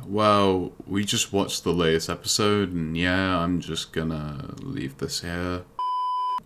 Well, we just watched the latest episode, and yeah, I'm just gonna leave this here.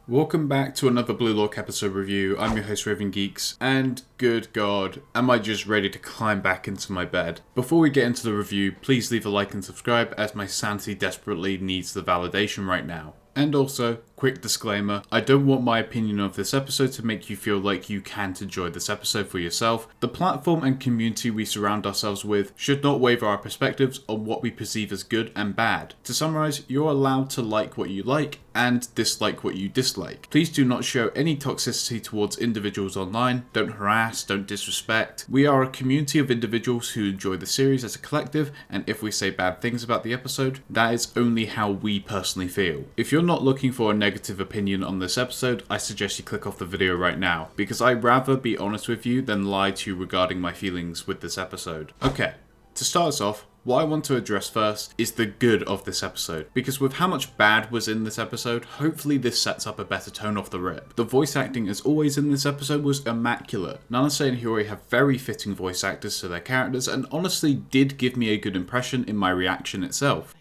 Welcome back to another Blue Lock episode review. I'm your host Raven Geeks, and good god, am I just ready to climb back into my bed. Before we get into the review, please leave a like and subscribe as my sanity desperately needs the validation right now. And also, quick disclaimer, I don't want my opinion of this episode to make you feel like you can't enjoy this episode for yourself. The platform and community we surround ourselves with should not waver our perspectives on what we perceive as good and bad. To summarize, you're allowed to like what you like and dislike what you dislike. Please do not show any toxicity towards individuals online, don't harass, don't disrespect. We are a community of individuals who enjoy the series as a collective, and if we say bad things about the episode, that is only how we personally feel. If you're not looking for a negative opinion on this episode, I suggest you click off the video right now, because I'd rather be honest with you than lie to you regarding my feelings with this episode. Okay, to start us off, what I want to address first is the good of this episode, because with how much bad was in this episode, hopefully this sets up a better tone off the rip. The voice acting as always in this episode was immaculate. Nanase and Hiyori have very fitting voice actors to their characters and honestly did give me a good impression in my reaction itself.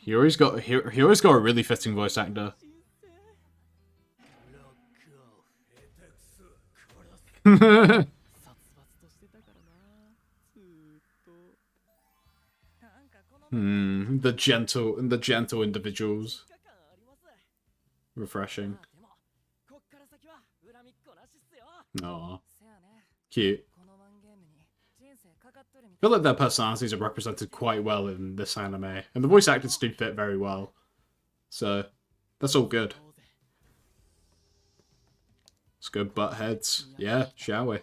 Hiyori's got a really fitting voice actor. The gentle individuals. Refreshing. Aww. Cute. I feel like their personalities are represented quite well in this anime, and the voice actors do fit very well. So, that's all good. Let's go butt heads. Yeah, shall we?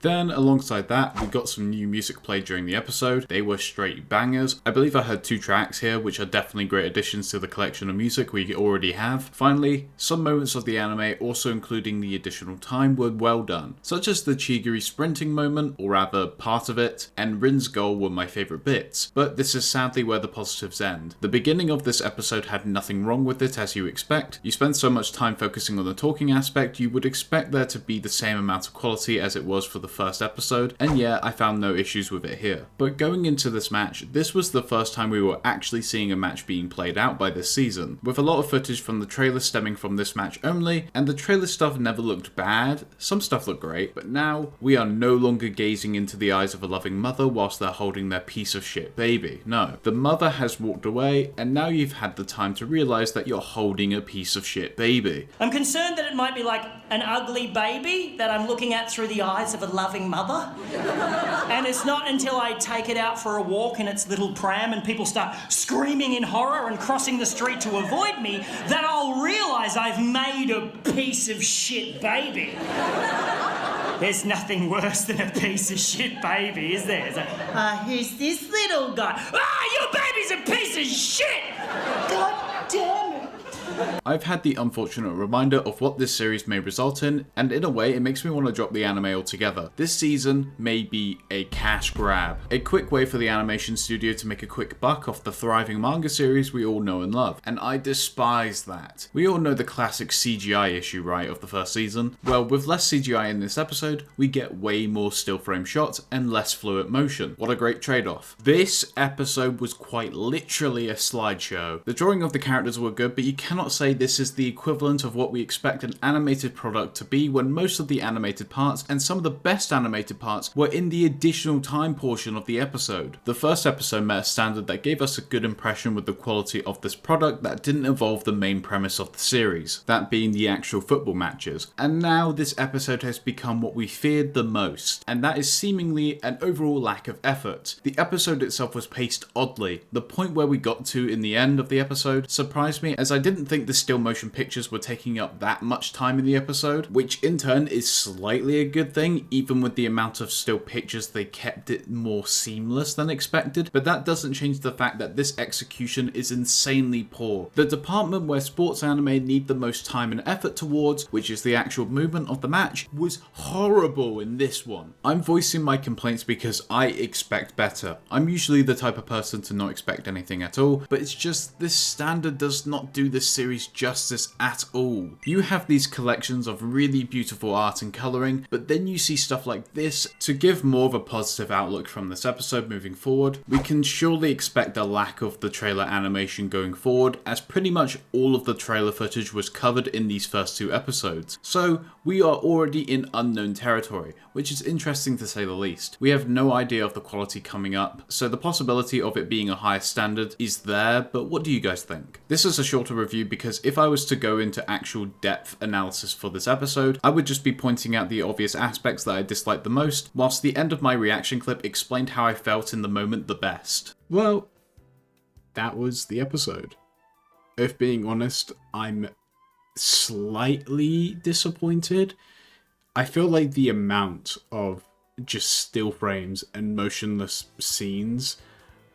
Then, alongside that, we got some new music played during the episode. They were straight bangers. I believe I heard 2 tracks here, which are definitely great additions to the collection of music we already have. Finally, some moments of the anime, also including the additional time, were well done, such as the Chigiri sprinting moment, or rather part of it, and Rin's goal were my favourite bits, but this is sadly where the positives end. The beginning of this episode had nothing wrong with it, as you expect. You spend so much time focusing on the talking aspect, you would expect there to be the same amount of quality as it was for the first episode, and yeah, I found no issues with it here. But going into this match, this was the first time we were actually seeing a match being played out by this season, with a lot of footage from the trailer stemming from this match only, and the trailer stuff never looked bad, some stuff looked great, but now we are no longer gazing into the eyes of a loving mother whilst they're holding their piece of shit baby. No, the mother has walked away, and now you've had the time to realise that you're holding a piece of shit baby. I'm concerned that it might be like an ugly baby that I'm looking at through the eyes of a loving mother. And it's not until I take it out for a walk in its little pram and people start screaming in horror and crossing the street to avoid me that I'll realise I've made a piece of shit baby. There's nothing worse than a piece of shit baby, is there? Who's this little guy? Your baby's a piece of shit! God damn it. I've had the unfortunate reminder of what this series may result in, and in a way it makes me want to drop the anime altogether. This season may be a cash grab, a quick way for the animation studio to make a quick buck off the thriving manga series we all know and love, and I despise that. We all know the classic CGI issue, right, of the first season? Well, with less CGI in this episode, we get way more still frame shots and less fluid motion. What a great trade-off. This episode was quite literally a slideshow. The drawing of the characters were good, but you cannot say this is the equivalent of what we expect an animated product to be when most of the animated parts and some of the best animated parts were in the additional time portion of the episode. The first episode met a standard that gave us a good impression with the quality of this product that didn't involve the main premise of the series, that being the actual football matches. And now this episode has become what we feared the most, and that is seemingly an overall lack of effort. The episode itself was paced oddly. The point where we got to in the end of the episode surprised me, as I didn't think the still motion pictures were taking up that much time in the episode, which in turn is slightly a good thing. Even with the amount of still pictures, they kept it more seamless than expected, but that doesn't change the fact that this execution is insanely poor. The department where sports anime need the most time and effort towards, which is the actual movement of the match, was horrible in this one. I'm voicing my complaints because I expect better. I'm usually the type of person to not expect anything at all, but it's just this standard does not do the series justice at all. You have these collections of really beautiful art and colouring, but then you see stuff like this. To give more of a positive outlook from this episode moving forward, we can surely expect a lack of the trailer animation going forward, as pretty much all of the trailer footage was covered in these first 2 episodes. So we are already in unknown territory, which is interesting to say the least. We have no idea of the quality coming up, so the possibility of it being a higher standard is there, but what do you guys think? This is a shorter review because if I was to go into actual depth analysis for this episode, I would just be pointing out the obvious aspects that I disliked the most, whilst the end of my reaction clip explained how I felt in the moment the best. Well, that was the episode. If being honest, I'm slightly disappointed. I feel like the amount of just still frames and motionless scenes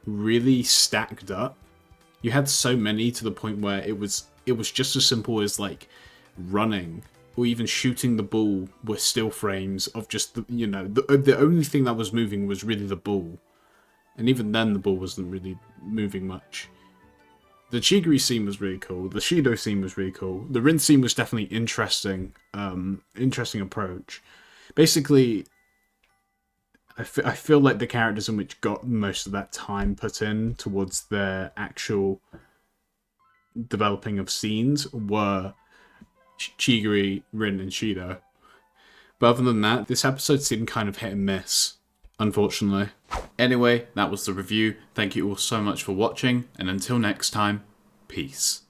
really stacked up. You had so many to the point where it was just as simple as like running or even shooting the ball were still frames of just the only thing that was moving was really the ball, and even then the ball wasn't really moving much. The Chigiri scene was really cool. The Shido scene was really cool. The Rin scene was definitely interesting. Interesting approach. Basically, I feel like the characters in which got most of that time put in towards their actual developing of scenes were Chigiri, Rin, and Shido. But other than that, this episode seemed kind of hit and miss, unfortunately. Anyway, that was the review. Thank you all so much for watching, and until next time, peace.